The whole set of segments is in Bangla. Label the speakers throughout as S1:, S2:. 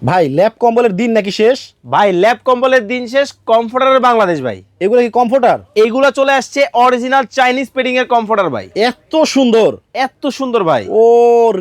S1: ভাই ল্যাব কম্বলের দিন নাকি শেষ?
S2: ভাই ল্যাব কম্বলের দিন শেষ, কমফোর্টারের বাংলাদেশ ভাই।
S1: এগুলো কি কমফোর্টার?
S2: এইগুলা চলে আসছে অরিজিনাল চাইনিজ পেডিং এর কমফোর্টার ভাই।
S1: এত সুন্দর,
S2: এত সুন্দর ভাই।
S1: ও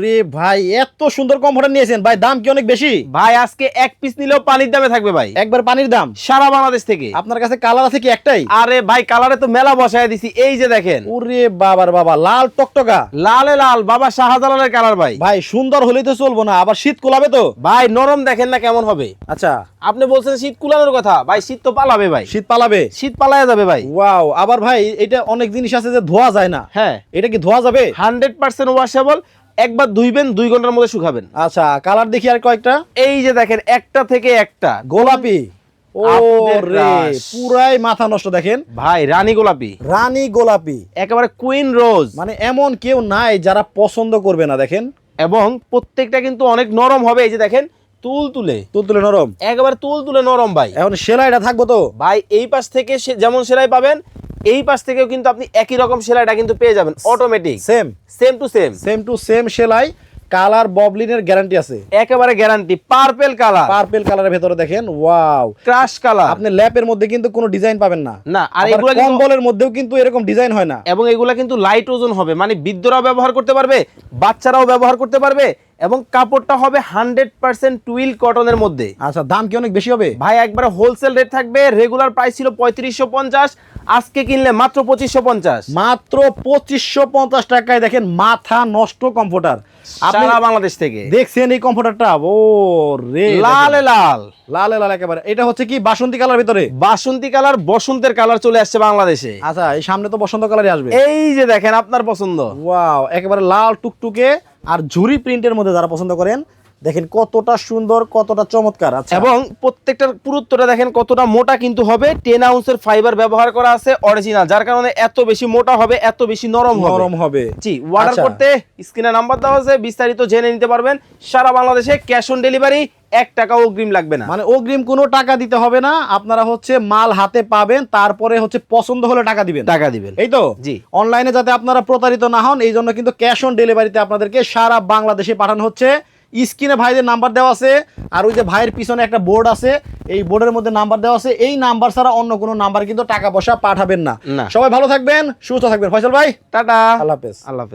S1: রে ভাই, এত সুন্দর কমফোর্টার নিয়েছেন ভাই, দাম কি অনেক বেশি?
S2: ভাই আজকে এক পিস নিলেও পানির দামে থাকবে ভাই,
S1: একবার পানির দাম।
S2: সারা বাংলাদেশ থেকে।
S1: আপনার কাছে কালার আছে কি একটাই?
S2: আরে ভাই কালারে তো মেলা বসায় দিছি, এই যে দেখেন।
S1: ওরে বাবার বাবা, লাল টকটকা,
S2: লালে লাল বাবা শাহজালালের কালার ভাই।
S1: ভাই সুন্দর হলেই তো চলবো না, আবার শীত কোলাবে তো।
S2: ভাই নরম দেখেন না কেমন হবে।
S1: আচ্ছা,
S2: আপনি বলছেন শীত কুলানোর কথা, ভাই শীত তো পালাবে ভাই,
S1: শীত পালাবে,
S2: শীত পালায় যাবে ভাই।
S1: ওয়াও। আবার ভাই এটা অনেক জিনিস আছে যে ধোয়া যায় না,
S2: হ্যাঁ
S1: এটা কি ধোয়া যাবে?
S2: 100% ওয়াশেবল। একবার ধুইবেন 2 ঘন্টার মধ্যে শুকাবেন।
S1: আচ্ছা, কালার দেখি আর কয়েকটা।
S2: এই যে দেখেন একটা থেকে একটা
S1: গোলাপি, ও
S2: আপনাদের
S1: রে
S2: crush।
S1: পুরাই মাথা নষ্ট। দেখেন
S2: ভাই রানী গোলাপি,
S1: রানী গোলাপি,
S2: একেবারে কুইন রোজ।
S1: মানে এমন কেউ নাই যারা পছন্দ করবে না। দেখেন
S2: এবং প্রত্যেকটা কিন্তু অনেক নরম হবে, এই যে দেখেন তুল তুলে,
S1: তুলতুলে নরম।
S2: একেবারে তুল তুলে নরম ভাই।
S1: এখন সেলাইটা থাকবো তো?
S2: ভাই এই পাশ থেকে যেমন সেলাই পাবেন, এই পাশ থেকেও কিন্তু আপনি একই রকম সেলাইটা কিন্তু পেয়ে যাবেন automatic,
S1: same
S2: same to same.
S1: Same to same সেলাই। কালার ববলিনের গ্যারান্টি আছে,
S2: একেবারে গ্যারান্টি। পার্পল কালার,
S1: পার্পল কালারের ভেতরে দেখেন, ওয়াও।
S2: Crush colour.
S1: আপনি ল্যাপের মধ্যে কিন্তু কোনো ডিজাইন পাবেন না,
S2: না, আর
S1: আবার
S2: এগুলা কিন্তু
S1: কম্বলের মধ্যেও কিন্তু এরকম ডিজাইন হয় না।
S2: এবং এগুলা কিন্তু লাইট ওজন হবে, মানে বৃদ্ধরাও ব্যবহার করতে পারবে, বাচ্চারাও ব্যবহার করতে পারবে। এবং কাপড়টা হবে 100% টুইল কটনের মধ্যে।
S1: আচ্ছা, দাম কি অনেক বেশি হবে?
S2: ভাই একবারে হোলসেল রেট থাকবে। রেগুলার প্রাইস ছিল 3550, আজকে কিনলে মাত্র 2550।
S1: মাত্র 2550 টাকায় দেখেন মাথা নষ্ট কমফোর্টার। আপনি
S2: সারা বাংলাদেশ থেকে
S1: দেখছেন এই কমফোর্টারটা? ও রে,
S2: লালে লাল,
S1: লালে লাল একেবারে। এটা হচ্ছে কি বাসন্তী কালার ভিতরে?
S2: বাসন্তী কালার, বসন্তের কালার চলে আসছে বাংলাদেশে।
S1: আচ্ছা, এই সামনে তো বসন্ত কালারই আসবে।
S2: এই যে দেখেন আপনার পছন্দ।
S1: ওয়াও, একেবারে লাল টুকটুকে আর ঝুরি প্রিন্টের মধ্যে যারা পছন্দ করেন, দেখেন কতটা সুন্দর, কতটা চমৎকার। আচ্ছা,
S2: এবং প্রত্যেকটার পুরুত্বটা দেখেন কতটা মোটা কিন্তু হবে। 10 আউন্সের ফাইবার ব্যবহার করা আছে অরিজিনাল, যার কারণে এত বেশি মোটা হবে, এত বেশি নরম হবে।
S1: নরম হবে।
S2: জি, অর্ডার
S1: আচ্ছা।
S2: করতে স্ক্রিনে নাম্বার দেওয়া আছে, বিস্তারিত জেনে নিতে পারবেন। সারা বাংলাদেশে ক্যাশ অন ডেলিভারি, 1 টাকা অগ্রিম লাগবে না।
S1: মানে অগ্রিম কোনো টাকা দিতে হবে না, আপনারা হচ্ছে মাল হাতে পাবেন, তারপরে হচ্ছে পছন্দ হলে টাকা দিবেন।
S2: টাকা দিবেন,
S1: এই তো।
S2: জি।
S1: অনলাইনে যাতে আপনারা প্রতারিত না হন, এই জন্য কিন্তু ক্যাশ অন ডেলিভারিতে আপনাদেরকে সারা বাংলাদেশে পাঠানো হচ্ছে। স্ক্রিনে ভাইদের নাম্বার দেওয়া আছে, আর ওই যে ভাইয়ের পিছনে একটা বোর্ড আছে, এই বোর্ডের মধ্যে নাম্বার দেওয়া আছে। এই নাম্বার ছাড়া অন্য কোনো নাম্বার কিন্তু টাকা পয়সা পাঠাবেন না।
S2: না।
S1: সবাই ভালো থাকবেন, সুস্থ থাকবেন। ফয়সাল ভাই,
S2: টাটা,
S1: আল্লাহ হাফেজ।
S2: আল্লাহ হাফেজ।